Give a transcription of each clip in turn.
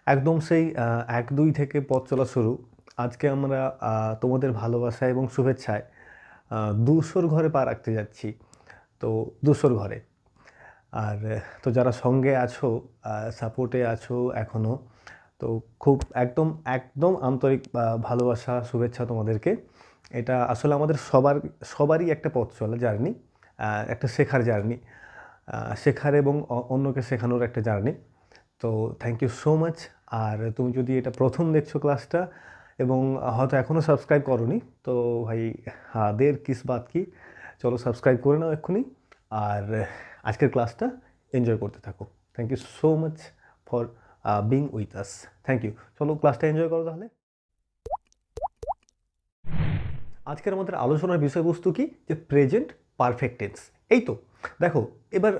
একদম সেই ১-২ থেকে পথ চলা শুরু। আজকে আমরা তোমাদের ভালোবাসা এবং শুভেচ্ছায় ২০০ ঘরে পা রাখতে যাচ্ছি। তো ২০০ ঘরে। আর তো যারা সঙ্গে আছো, সাপোর্টে আছো এখনো, তো খুব একদম আন্তরিক ভালোবাসা, শুভেচ্ছা তোমাদেরকে। এটা আসলে আমাদের সবারই একটা পথ চলা জার্নি, একটা শেখার জার্নি। শেখার এবং অন্যকে শেখানোর একটা জার্নি। তো থ্যাংক ইউ সো মাচ। আর তুমি যদি এটা প্রথম দেখছো ক্লাসটা এবং হয়তো এখনও সাবস্ক্রাইব করোনি, তো ভাই দের কিস বাত কি, চলো সাবস্ক্রাইব করে নাও এক্ষুনি। আর আজকের ক্লাসটা এনজয় করতে থাকো। Thank you so much for being with us. Thank you. চলো ক্লাসটা এনজয় করো তাহলে। আজকের আমাদের আলোচনার বিষয়বস্তু কি, যে প্রেজেন্ট পারফেক্ট টেন্স। এই তো দেখো, এবার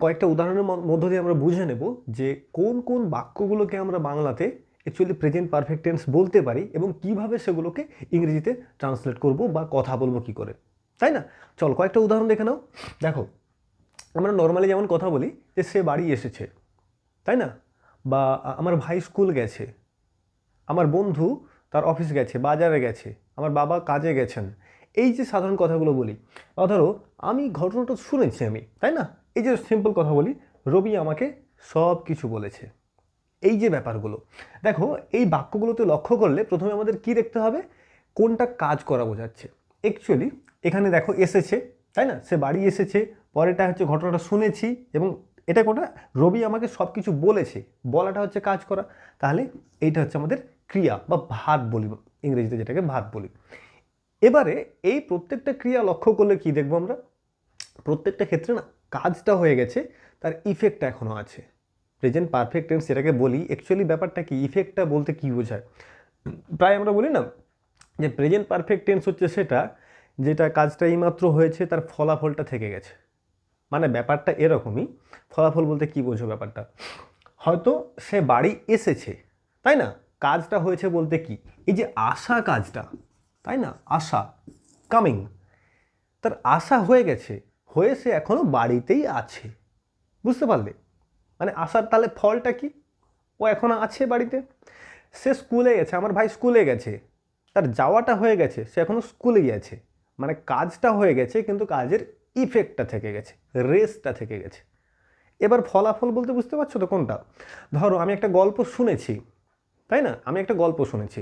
কয়েকটা উদাহরণের মধ্য দিয়ে আমরা বুঝে নেব যে কোন কোন বাক্যগুলোকে আমরা বাংলাতে অ্যাকচুয়ালি প্রেজেন্ট পারফেক্ট টেন্স বলতে পারি এবং কিভাবে সেগুলোকে ইংরেজিতে ট্রান্সলেট করব বা কথা বলবো কি করে, তাই না? চল কয়েকটা উদাহরণ দেখে নাও। দেখো, আমরা নর্মালি যেমন কথা বলি যে সে বাড়ি এসেছে, তাই না? বা আমার ভাই স্কুল গেছে, আমার বন্ধু তার অফিস গেছে, বাজারে গেছে, আমার বাবা কাজে গেছেন। এই যে সাধারণ কথাগুলো বলি, বা ধরো আমি ঘটনাটা শুনেছি আমি, তাই না? এই যে সিম্পল কথা বলি, রবি আমাকে সব কিছু বলেছে। এই যে ব্যাপারগুলো, দেখো এই বাক্যগুলোতে লক্ষ্য করলে প্রথমে আমাদের কি দেখতে হবে, কোনটা কাজ করা বোঝাচ্ছে। অ্যাকচুয়ালি এখানে দেখো এসেছে, তাই না? সে বাড়ি এসেছে, পরেরটা হচ্ছে ঘটনাটা শুনেছি, এবং এটা কোনটা, রবি আমাকে সব কিছু বলেছে, বলাটা হচ্ছে কাজ করা। তাহলে এইটা হচ্ছে আমাদের ক্রিয়া বা ভার্ব বলি, ইংরেজিতে যেটাকে ভার্ব বলি। এবারে এই প্রত্যেকটা ক্রিয়া লক্ষ্য করলে কি দেখবো আমরা, প্রত্যেকটা ক্ষেত্রে না কাজটা হয়ে গেছে, তার ইফেক্টটা এখনও আছে। প্রেজেন্ট পারফেক্ট টেন্স যেটাকে বলি, অ্যাকচুয়ালি ব্যাপারটা কি, ইফেক্টটা বলতে কি বোঝায়? প্রায় আমরা বলি না যে প্রেজেন্ট পারফেক্ট টেন্স হচ্ছে সেটা যেটা কাজটা এইমাত্র হয়েছে, তার ফলাফলটা থেকে গেছে। মানে ব্যাপারটা এরকমই। ফলাফল বলতে কি বোঝো ব্যাপারটা, হয়তো সে বাড়ি এসেছে, তাই না? কাজটা হয়েছে বলতে কি, এই যে আসা কাজটা, তাই না? আসা, কামিং, তার আশা হয়ে গেছে, হয়ে সে এখনো বাড়িতেই আছে। বুঝতে পারলে? মানে আসার তাহলে ফলটা কি, ও এখনো আছে বাড়িতে। সে স্কুলে গেছে, আমার ভাই স্কুলে গেছে, তার যাওয়াটা হয়ে গেছে, সে এখনো স্কুলেই আছে। মানে কাজটা হয়ে গেছে কিন্তু কাজের ইফেক্টটা থেকে গেছে, রেসটা থেকে গেছে। এবার ফলাফল বলতে বুঝতে পারছো তো কোনটা? ধরো আমি একটা গল্প শুনেছি, তাই না? আমি একটা গল্প শুনেছি,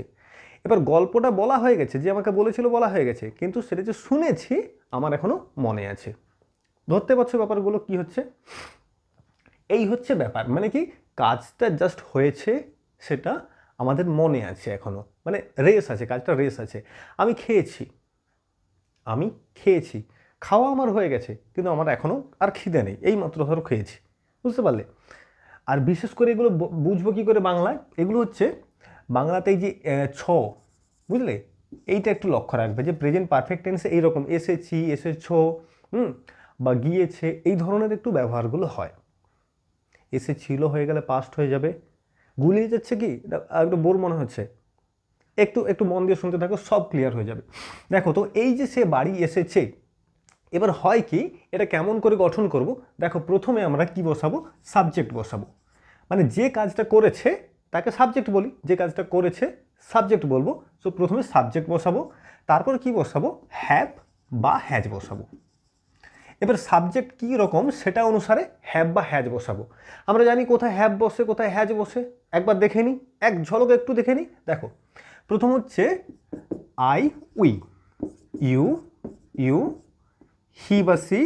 এবার গল্পটা বলা হয়ে গেছে, যে আমাকে বলেছিল বলা হয়ে গেছে, কিন্তু সেটা যে শুনেছি আমার এখনো মনে আছে। ধরতে পারছো ব্যাপারগুলো কি হচ্ছে? এই হচ্ছে ব্যাপার, মানে কি, কাজটা জাস্ট হয়েছে, সেটা আমাদের মনে আছে এখনো, মানে রেস আছে, কাজটা রেস আছে। আমি খেয়েছি, আমি খেয়েছি, খাওয়া আমার হয়ে গেছে, কিন্তু আমার এখনো আর খিদে নেই, এই মাত্র ধরো খেয়েছি। বুঝতে পারলে? আর বিশেষ করে এগুলো বুঝবো কি করে বাংলায়, এগুলো হচ্ছে বাংলাতে এই যে ছ, বুঝলে? এইটা একটু লক্ষ্য রাখবে যে প্রেজেন্ট পারফেক্ট টেন্সে এইরকম এসেছি, এসেছো, বা গিয়েছে, এই ধরনের একটু ব্যবহারগুলো হয়। এসেছিল হয়ে গেলে পাস্ট হয়ে যাবে। গুলিয়ে যাচ্ছে কি, এটা একটু বোর মনে হচ্ছে, একটু একটু মন দিয়ে শুনতে থাকো, সব ক্লিয়ার হয়ে যাবে। দেখো তো, এই যে সে বাড়ি এসেছে, এবার হয় কি, এটা কেমন করে গঠন করব? দেখো প্রথমে আমরা কি বসাবো, সাবজেক্ট বসাবো। মানে যে কাজটা করেছে তাকে সাবজেক্ট বলি, যে কাজটা করেছে সাবজেক্ট বলবো। সো প্রথমে সাবজেক্ট বসাবো, তারপর কি বসাবো, হ্যাভ বা হ্যাজ বসাবো। এবার সাবজেক্ট কী রকম সেটা অনুসারে হ্যাভ বা হ্যাজ বসাবো। আমরা জানি কোথায় হ্যাভ বসে কোথায় হ্যাজ বসে, একবার দেখে নিই, এক ঝলক একটু দেখে নিই। দেখো, প্রথম হচ্ছে আই, উই, ইউ, ইউ, হি বা সি,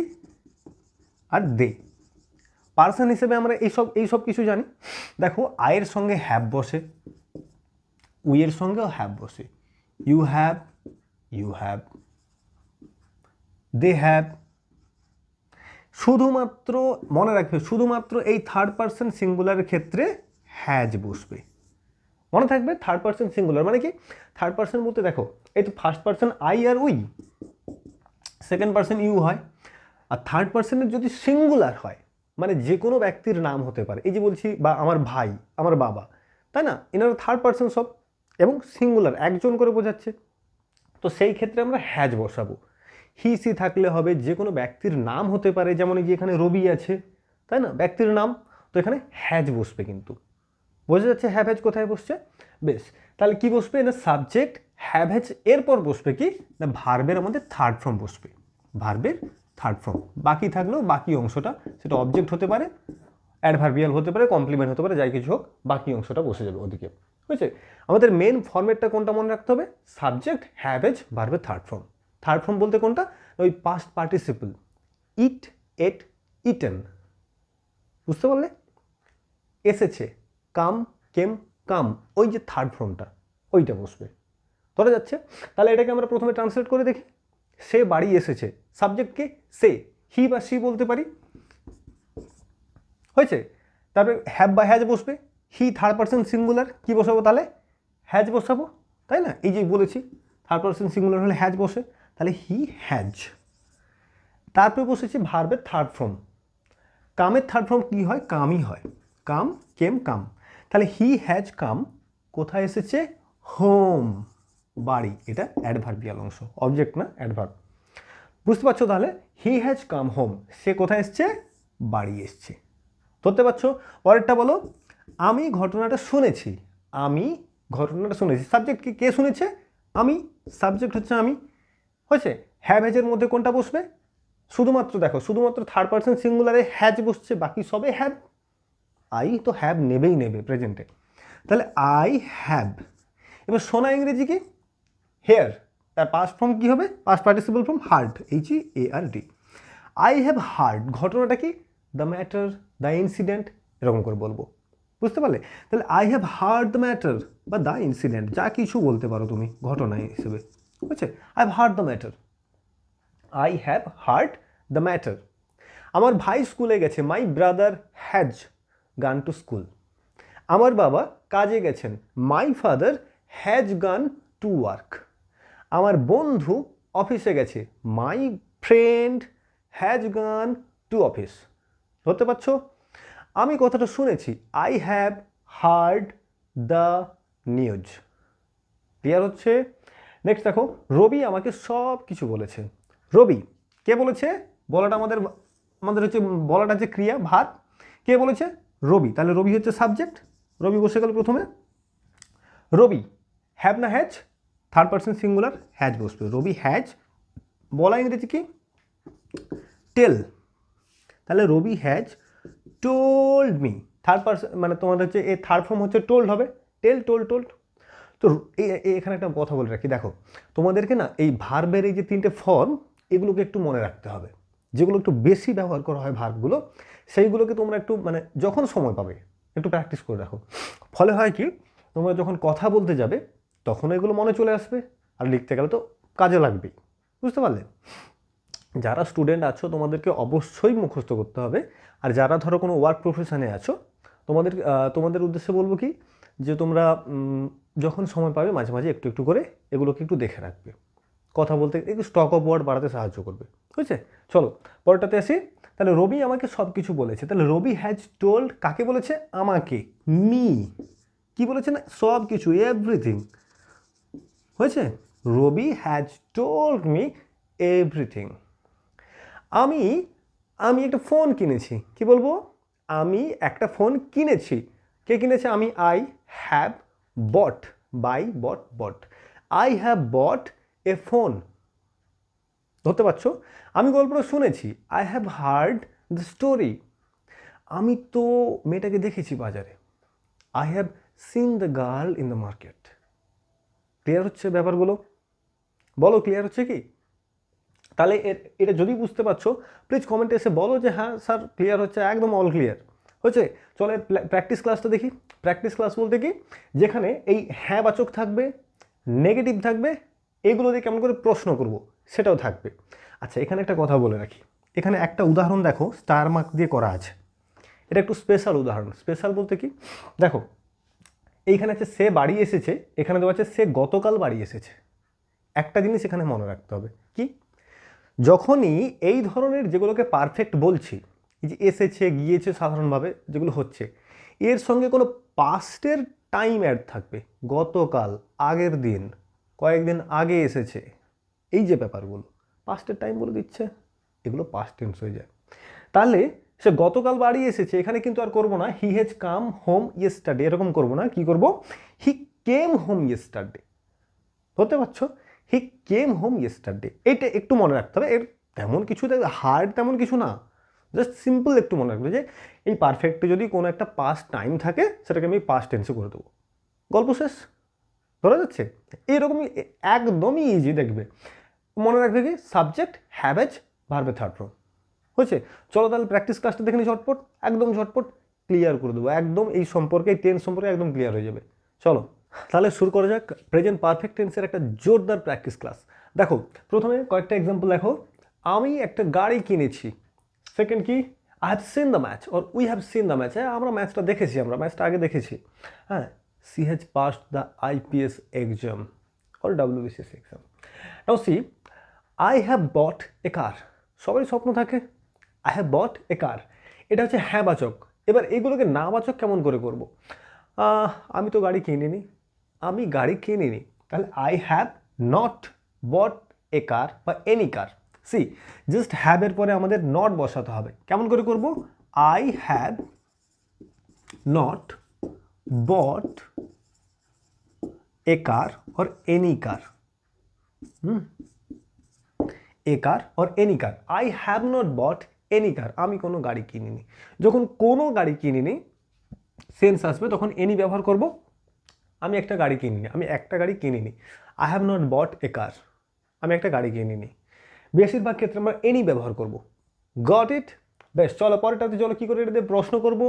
আর দে। পার্সন হিসেবে আমরা এইসব কিছু জানি। দেখো, আয়ের সঙ্গে হ্যাভ বসে, উইয়ের সঙ্গেও হ্যাভ বসে। You have, you have, they have. শুধুমাত্র মনে রাখবে, শুধুমাত্র এই থার্ড পারসন সিঙ্গুলারের ক্ষেত্রে হ্যাজ বসবে। মনে থাকবে, থার্ড পারসন সিঙ্গুলার মানে কি, থার্ড পারসন বলতে দেখো, এই তো ফার্স্ট পারসন আই আর উই, সেকেন্ড পারসন ইউ হয়। আর থার্ড পারসনের যদি সিঙ্গুলার হয়, মানে যে কোনো ব্যক্তির নাম হতে পারে, এই যে বলছি, বা আমার ভাই, আমার বাবা, তাই না? এনারা থার্ড পারসন সব, এবং সিঙ্গুলার একজন করে বোঝাচ্ছে। তো সেই ক্ষেত্রে আমরা হ্যাজ বসাবো। হি সি থাকলে হবে, যে কোনো ব্যক্তির নাম হতে পারে, যেমন এই যে এখানে রবি আছে, তাই না? ব্যক্তির নাম, তো এখানে হ্যাজ বসবে কিন্তু। বোঝা যাচ্ছে হ্যাভ হ্যাজ কোথায় বসছে? বেশ, তাহলে কি বসবে না সাবজেক্ট হ্যাভ হ্যাজ, এরপর বসবে কি না ভার্বের আমাদের থার্ড ফর্ম বসবে, ভার্বের থার্ড ফর্ম। বাকি থাকলেও বাকি অংশটা সেটা অবজেক্ট হতে পারে, অ্যাডভার্বিয়াল হতে পারে, কমপ্লিমেন্ট হতে পারে, যাই কিছু হোক বাকি অংশটা বসে যাবে ওদিকে। বুঝছে? আমাদের মেন ফর্মেটটা কোনটা মনে রাখতে হবে? সাবজেক্ট হ্যাভ হ্যাজ ভার্বের থার্ড ফর্ম। থার্ড ফর্ম বলতে কোনটা? ওই পাস্ট পার্টিসিপল, ইট, এট, ইটেন। বুঝতে পারলে? এসেছে, কাম, কেম, কাম, ওই যে থার্ড ফর্মটা ওইটা বসবে। ধরা যাচ্ছে? তাহলে এটাকে আমরা প্রথমে ট্রান্সলেট করে দেখি। সে বাড়ি এসেছে, সাবজেক্টকে সে, হি বা সি বলতে পারি। হয়েছে? তারপরে হ্যাভ বা হ্যাজ বসবে। হি থার্ড পারসন সিঙ্গুলার, কি বসাবো তাহলে? হ্যাজ বসাবো, তাই না? এই যে বলেছি থার্ড পারসন সিঙ্গুলার হলে হ্যাজ বসে, তাহলে হি হ্যাজ। তারপরে বসেছে ভার্বের থার্ড ফর্ম। কামের থার্ড ফর্ম কী হয়? কামই হয়। কাম, কেম, কাম। তাহলে হি হ্যাজ কাম কোথায় এসেছে? হোম, বাড়ি। এটা অ্যাডভার্বিয়াল অংশ, অবজেক্ট না, অ্যাডভার্ব। বুঝতে পারছো? তাহলে হি হ্যাজ কাম হোম, সে কোথায় এসছে? বাড়ি এসছে। ধরতে পারছো? পরেরটা বলো, আমি ঘটনাটা শুনেছি। আমি ঘটনাটা শুনেছি, সাবজেক্ট কে শুনেছে? আমি, সাবজেক্ট হচ্ছে আমি। হয়েছে? হ্যাভ হ্যাজের মধ্যে কোনটা বসবে? শুধুমাত্র দেখো, শুধুমাত্র থার্ড পারসন সিঙ্গুলারে হ্যাজ বসছে, বাকি সবে হ্যাভ। আই তো হ্যাভ নেবেই নেবে প্রেজেন্টে, তাহলে আই হ্যাভ। এবার শোনা ইংরেজি কি? হেয়ার, তার পাস্ট ফর্ম কি হবে? Past participle form hard, HEARD। I have hard, ঘটনাটা কি? দ্য ম্যাটার, দ্য ইনসিডেন্ট, এরকম করে বলবো। বুঝতে পারলে? তাহলে I have heard the matter বা দ্য ইনসিডেন্ট, যা কিছু বলতে পারো তুমি ঘটনা হিসেবে। বুঝছে? I have heard the matter, I have heard the matter. আমার ভাই স্কুলে গেছে, my brother has gone to school. আমার বাবা কাজে গেছেন, my father has gone to work. আমার বন্ধু অফিসে গেছে, my friend has gone to office. ধরতে পারছো? আমি কথাটা শুনেছি, I have heard the news. Clear হচ্ছে? নেক্সট দেখো, রবি আমাকে সব কিছু বলেছে। রবি কে বলেছে? বলাটা আমাদের আমাদের হচ্ছে, বলাটা যে ক্রিয়া, ভার। কে বলেছে? রবি। তাহলে রবি হচ্ছে সাবজেক্ট, রবি বসে গেল প্রথমে। রবি হ্যাভ না has? Third person singular, has বসবে। রবি হ্যাজ, বলা ইংরেজি কি? টেল। তাহলে Rabi has told me, third person মানে তোমার হচ্ছে এ থার্ড ফর্ম হচ্ছে টোল্ড হবে, টেল, টোল্ড, টোল্ড। তো এখানে একটা কথা বলে রাখি, দেখো তোমাদেরকে না এই ভার্বের এই যে তিনটে ফর্ম, এগুলোকে একটু মনে রাখতে হবে। যেগুলো একটু বেশি ব্যবহার করা হয় ভার্বগুলো, সেইগুলোকে তোমরা একটু মানে যখন সময় পাবে একটু প্র্যাকটিস করে রাখো। ফলে হয় কি, তোমরা যখন কথা বলতে যাবে তখন এগুলো মনে চলে আসবে, আর লিখতে গেলে তো কাজে লাগবেই। বুঝতে পারলে? যারা স্টুডেন্ট আছো তোমাদেরকে অবশ্যই মুখস্থ করতে হবে। আর যারা ধরো কোনো ওয়ার্ক প্রফেশনে আছো, তোমাদের উদ্দেশ্যে বলবো কি, যে তোমরা যখন সময় পাবে মাঝে মাঝে একটু একটু করে এগুলোকে একটু দেখে রাখবে। কথা বলতে একটু স্টক অফ ওয়ার্ড বাড়াতে সাহায্য করবে। বুঝছে? চলো পরেরটাতে আসি। তাহলে রবি আমাকে সব কিছু বলেছে, তাহলে রবি হ্যাজ টোল্ড কাকে বলেছে? আমাকে, মি। কি বলেছে না? সব কিছু, এভরিথিং। হয়েছে? রবি হ্যাজ টোল্ড মি এভরিথিং। আমি আমি একটা ফোন কিনেছি, কি বলবো? আমি একটা ফোন কিনেছি। কে কিনেছে? আমি, I have bought, buy, bought, bought. I have bought a phone. ধরতে পারছো? আমি গল্পটা শুনেছি, I have heard the story. আমি তো মেয়েটাকে দেখেছি বাজারে, I have seen the girl in the market. Clear হচ্ছে ব্যাপারগুলো? বলো ক্লিয়ার হচ্ছে কি? তাহলে এটা যদি বুঝতে পারছো প্লিজ কমেন্টে এসে বলো যে হ্যাঁ স্যার ক্লিয়ার হচ্ছে, একদম অল ক্লিয়ার হচ্ছে। চলে প্র্যাকটিস ক্লাসটা দেখি। প্র্যাকটিস ক্লাস বলতে কি, যেখানে এই হ্যাঁ বাচক থাকবে, নেগেটিভ থাকবে, এগুলো দিয়ে কেমন করে প্রশ্ন করব সেটাও থাকবে। আচ্ছা, এখানে একটা কথা বলে রাখি, এখানে একটা উদাহরণ দেখো স্টার মার্ক দিয়ে করা আছে। এটা একটু স্পেশাল উদাহরণ। স্পেশাল বলতে কি, দেখো এইখানে আছে সে বাড়ি এসেছে, এখানে দেওয়া আছে সে গতকাল বাড়ি এসেছে। একটা জিনিস এখানে মনে রাখতে হবে কি, যখনই এই ধরনের যেগুলোকে পারফেক্ট বলছি, এই যে এসেছে, গিয়েছে, সাধারণভাবে যেগুলো হচ্ছে, এর সঙ্গে কোনো পাস্টের টাইম অ্যাড থাকবে। গতকাল, আগের দিন, কয়েকদিন আগে এসেছে, এই যে ব্যাপারগুলো পাস্টের টাইম বলে দিচ্ছে, এগুলো পাস্ট টেন্স হয়ে যায়। তাহলে সে গতকাল বাড়ি এসেছে, এখানে কিন্তু আর করবো না he has come home yesterday, এরকম করবো না, কি করব হি কেম হোম ইয়েস্টারডে। ধরতে পারছো, হি কেম হোম ইয়েস্টারডে। এটা একটু মনে রাখতে হবে, এর তেমন কিছু হার্ড তেমন কিছু না, জাস্ট সিম্পল একটু মনে রাখবে যে এই পারফেক্টে যদি কোনো একটা পাস্ট টাইম থাকে সেটাকে আমি পাস্ট টেন্সে করে দেবো, গল্প শেষ। ধরা যাচ্ছে, এইরকমই একদমই ইজি দেখবে। মনে রাখবে কি সাবজেক্ট হ্যাভেজ ভার্বের থার্ড ফর্ম হয়েছে। চলো তাহলে প্র্যাকটিস ক্লাসটা দেখে নি ঝটপট, একদম ঝটপট ক্লিয়ার করে দেবো, একদম এই সম্পর্কে এই টেন্স সম্পর্কে একদম ক্লিয়ার হয়ে যাবে। চলো তাহলে শুরু করা যাক প্রেজেন্ট পারফেক্ট টেন্সের একটা জোরদার প্র্যাকটিস ক্লাস। দেখো প্রথমে কয়েকটা এক্সাম্পল দেখো। আমি একটা গাড়ি কিনেছি। সেকেন্ড কি, I have seen the match or we have seen the match. হ্যাঁ আমরা ম্যাচটা দেখেছি, আমরা ম্যাচটা আগে দেখেছি। হ্যাঁ, she has passed the IPS exam or WBCS exam. Now see, I have bought a car. সবারই স্বপ্ন থাকে, আই হ্যাভ বট এ কার, এটা হচ্ছে হ্যাঁ বাচক। এবার এগুলোকে না বাচক কেমন করে করব? আমি তো গাড়ি কিনিনি, আমি গাড়ি কিনিনি, তাহলে I have not bought a car বা এনি কার। সি, জাস্ট হ্যাভের পরে আমাদের নট বসাতে হবে। কেমন করে করব? I have not bought a car or any car. A car or any car. I have not bought any car, আমি কোনো গাড়ি কিনিনি। যখন কোনো গাড়ি কিনিনি সেন্স আসবে তখন এনি ব্যবহার করব। আমি একটা গাড়ি কিনিনি, আমি একটা গাড়ি কিনিনি। I have not bought a কার, আমি একটা গাড়ি কিনিনি। বেশিরভাগ ক্ষেত্রে আমরা এনি ব্যবহার করব। Got it? বেশ, চলো পরেরটাতে চলো কী করে এটা দিয়ে প্রশ্ন করব।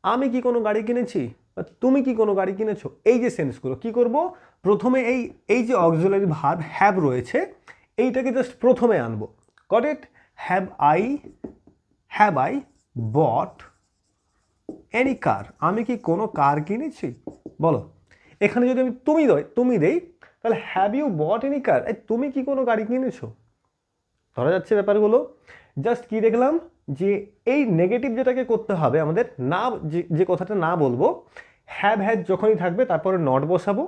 আমি কি কোনো গাড়ি কিনেছি বা তুমি কি কোনো গাড়ি কিনেছো, এই যে সেন্সগুলো কী করব, প্রথমে এই যে অক্সিলারি ভার্ব হ্যাভ রয়েছে এইটাকে জাস্ট প্রথমে আনবো। Got it? Have I bought any car, আমি কি কোনো কার কিনেছি? বলো, এখানে যদি আমি তুমি দেই তাহলে হ্যাভ ইউ বট এনি কার, তুমি কি কোনো গাড়ি কিনেছো? ধরা যাচ্ছে ব্যাপারগুলো। জাস্ট কি দেখলাম যে এই নেগেটিভ যেটাকে করতে হবে আমাদের, না যে কথাটা না বলবো, হ্যাভ হ্যাজ যখনই থাকবে তারপরে নট বসাবো,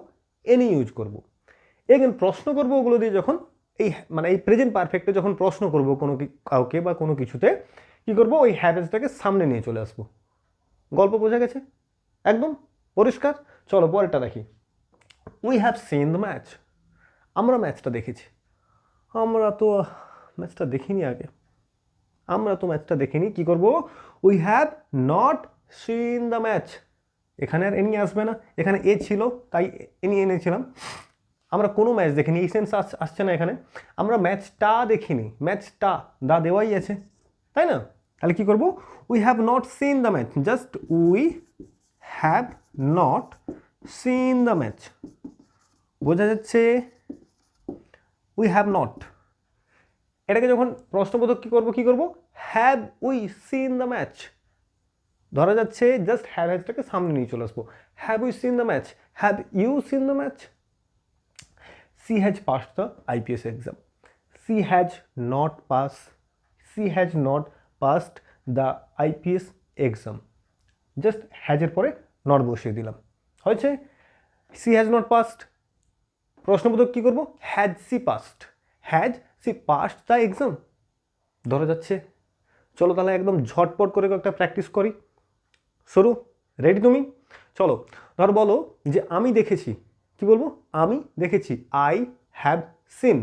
এনি ইউজ করব। এখানে প্রশ্ন করবো ওগুলো দিয়ে, যখন এই প্রেজেন্ট পারফেক্টে যখন প্রশ্ন করবো কোনো কাউকে বা কোনো কিছুতে, কি করব, ওই হ্যাভেজটাকে সামনে নিয়ে চলে আসবো। গল্প বোঝা গেছে? একদম পরিষ্কার। চলো পরেরটা দেখি। We have seen the match, আমরা ম্যাচটা দেখেছি। আমরা তো ম্যাচটা দেখিনি আগে, আমরা তো ম্যাচটা দেখিনি। কি করব? We have not seen the match. এখানে আর এনি আসবে না, এখানে এ ছিল তাই এনি এনেছিলাম। আমরা কোনো ম্যাচ দেখিনি, এই সেন্স আসছে না এখানে। আমরা ম্যাচটা দেখিনি, ম্যাচটা দা দেওয়াই আছে, তাই না? তাহলে কি করব? We have not seen the match, just we have not seen the match. বোঝা যাচ্ছে? উই হ্যাভ নট, এটাকে যখন প্রশ্নবোধক কি করব, have we seen the match. ধরা যাচ্ছে জাস্ট হ্যাভ হ্যাজটাকে সামনে নিয়ে চলে আসবো। Have we seen the match, have you seen the match. She has passed the IPS exam, she has not passed the IPS exam. Just হ্যাজের পরে not বসিয়ে দিলাম, হয়েছে। সি হ্যাজ নট পাসড, প্রশ্নবোধক কি করব, has C passed, has C passed the exam. ধরা যাচ্ছে? চলো তাহলে একদম ঝটপট করে একটা প্র্যাকটিস করি। শুরু, রেডি তুমি? চলো ধর বলো যে আমি দেখেছি। কি বলবো? আমি দেখেছি, আই হ্যাভ সিন।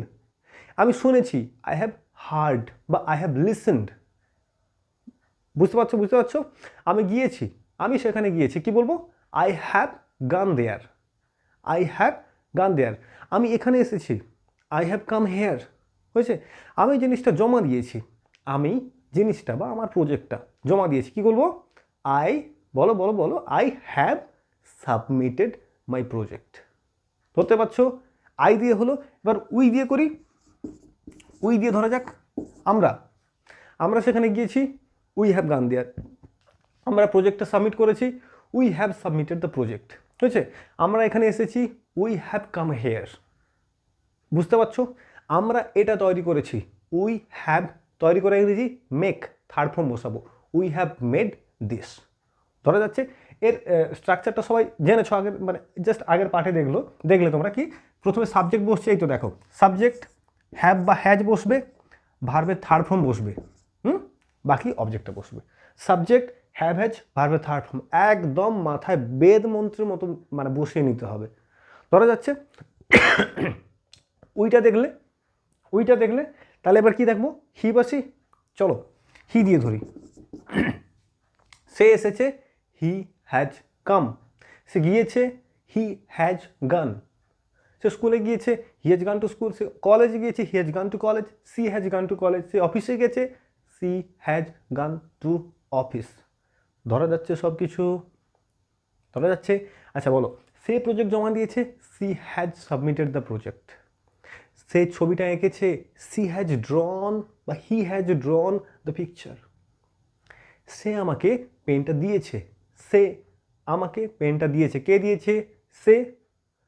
আমি শুনেছি, আই হ্যাভ হার্ড বা আই হ্যাভ লিসেন্ড। বুঝতে পারছো? আমি গিয়েছি, আমি সেখানে গিয়েছি। কি বলবো? আই হ্যাভ গান দেয়ার, আই হ্যাভ গান দেয়ার। আমি এখানে এসেছি, আই হ্যাভ কাম হেয়ার। হয়েছে? আমি জিনিসটা জমা দিয়েছি, আমি জিনিসটা বা আমার প্রজেক্টটা জমা দিয়েছি। কি বলবো? আই বলো I have submitted my project. ধরতে পারছো? আই দিয়ে হলো। এবার উই দিয়ে করি। উই দিয়ে ধরা যাক আমরা সেখানে গিয়েছি, উই হ্যাভ গান দেয়ার। আমরা প্রজেক্টটা সাবমিট করেছি, we have submitted the project. হয়েছে? আমরা এখানে এসেছি, উই হ্যাভ কাম হেয়ার। বুঝতে পারছো? আমরা এটা তৈরি করেছি, উই হ্যাভ তৈরি করে ইংরেজি মেক, থার্ড ফর্ম বসাবো, উই হ্যাভ মেড দিস। ধরা যাচ্ছে? এর স্ট্রাকচারটা সবাই জেনেছো আগের, জাস্ট আগের পাঠে দেখলে তোমরা কি প্রথমে সাবজেক্ট বসছে, এই তো দেখো সাবজেক্ট হ্যাভ বা হ্যাজ বসবে, ভার্বের থার্ড ফর্ম বসবে, বাকি অবজেক্টটা বসবে। সাবজেক্ট হ্যাভ হ্যাজ ভার্বের থার্ড ফর্ম, একদম মাথায় বেদ মন্ত্রের মতো মানে বসিয়ে নিতে হবে। ধরা যাচ্ছে ওইটা দেখলে তাহলে এবার কি দেখবো, হি বা সি। চলো হি দিয়ে ধরি। সে এসেছে, হি হ্যাজ কাম। সে গিয়েছে, হি হ্যাজ গান। সে স্কুলে গিয়েছে, he has gone to school. সে কলেজে গিয়েছে, he has gone to college. She has gone to college. সে অফিসে গেছে, she has gone to office. ধরা যাচ্ছে সব কিছু, ধরা যাচ্ছে। আচ্ছা বলো, সে প্রজেক্ট জমা দিয়েছে, she has submitted the project. সে ছবিটা এঁকেছে, সি হ্যাজ ড্রন বা he has drawn the picture. সে আমাকে পেনটা দিয়েছে, সে আমাকে পেনটা দিয়েছে। কে দিয়েছে? সে।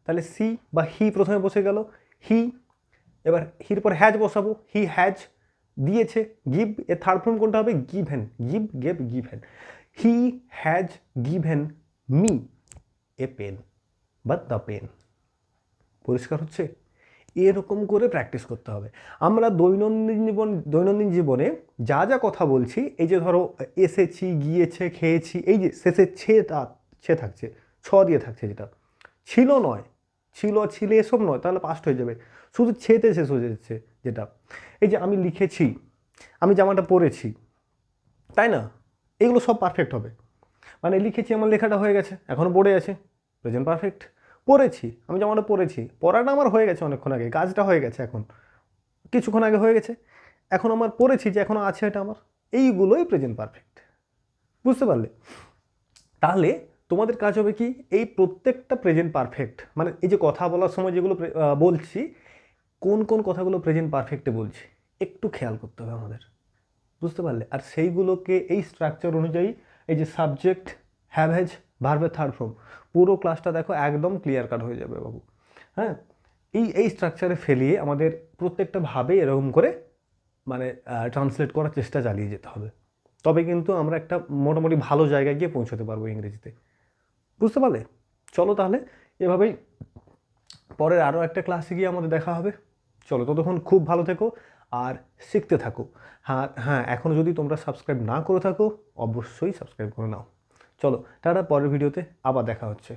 তাহলে সি বা হি প্রথমে বসে গেল, হি। এবার হির পর হ্যাজ বসাবো, হি হ্যাজ দিয়েছে। গিভ এর থার্ড ফর্ম কোনটা হবে? Given. Give, gave, given. He has given me a pen বা দ্য পেন। পরিষ্কার হচ্ছে? এরকম করে প্র্যাকটিস করতে হবে। আমরা দৈনন্দিন জীবনে যা যা কথা বলছি, এই যে ধরো এসেছি, গিয়েছে, খেয়েছি, এই যে শেষে ছে থাকছে, ছ দিয়ে থাকছে, যেটা ছিল নয়, ছিল, ছিলে এসব নয়, তাহলে পাস্ট হয়ে যাবে, শুধু ছেতে শেষ হয়ে যাচ্ছে। যেটা এই যে আমি লিখেছি, আমি জামাটা পরেছি, তাই না? এগুলো সব পারফেক্ট হবে। মানে লিখেছি, আমার লেখাটা হয়ে গেছে, এখনও পড়ে আছে, প্রেজেন্ট পারফেক্ট। পড়েছি, আমি জামাটা পড়েছি, পড়াটা আমার হয়ে গেছে অনেকক্ষণ আগে, কাজটা হয়ে গেছে, এখন কিছুক্ষণ আগে হয়ে গেছে, এখন আমার পড়েছি যে এখনও আছে এটা আমার, এইগুলোই প্রেজেন্ট পারফেক্ট। বুঝতে পারলে? তাহলে তোমাদের কাজ হবে কি, এই প্রত্যেকটা প্রেজেন্ট পারফেক্ট, মানে এই যে কথা বলার সময় যেগুলো বলছি, কোন কোন কথাগুলো প্রেজেন্ট পারফেক্টে বলছি একটু খেয়াল করতে হবে আমাদের। বুঝতে পারলে? আর সেইগুলোকে এই স্ট্রাকচার অনুযায়ী, এই যে সাবজেক্ট, হ্যাভ হ্যাজ, ভার্বের থার্ড ফর্ম, পুরো ক্লাসটা দেখো একদম ক্লিয়ার কাট হয়ে যাবে বাবু। হ্যাঁ, এই স্ট্রাকচারে ফেলিয়ে আমাদের প্রত্যেকটা ভাবে এরকম করে মানে ট্রান্সলেট করার চেষ্টা চালিয়ে যেতে হবে। তবে কিন্তু আমরা একটা মোটামুটি ভালো জায়গায় গিয়ে পৌঁছতে পারবো ইংরেজিতে। বুঝতে পারলে? চলো তাহলে এভাবেই পরের আরও একটা ক্লাসে গিয়ে আমাদের দেখা হবে। চলো, ততক্ষণ খুব ভালো থেকো আর শিখতে থাকো। হ্যাঁ হ্যাঁ, এখনও যদি তোমরা সাবস্ক্রাইব না করে থাকো, অবশ্যই সাবস্ক্রাইব করে নাও। চলো টাটা, পরের ভিডিওতে আবার দেখা হচ্ছে।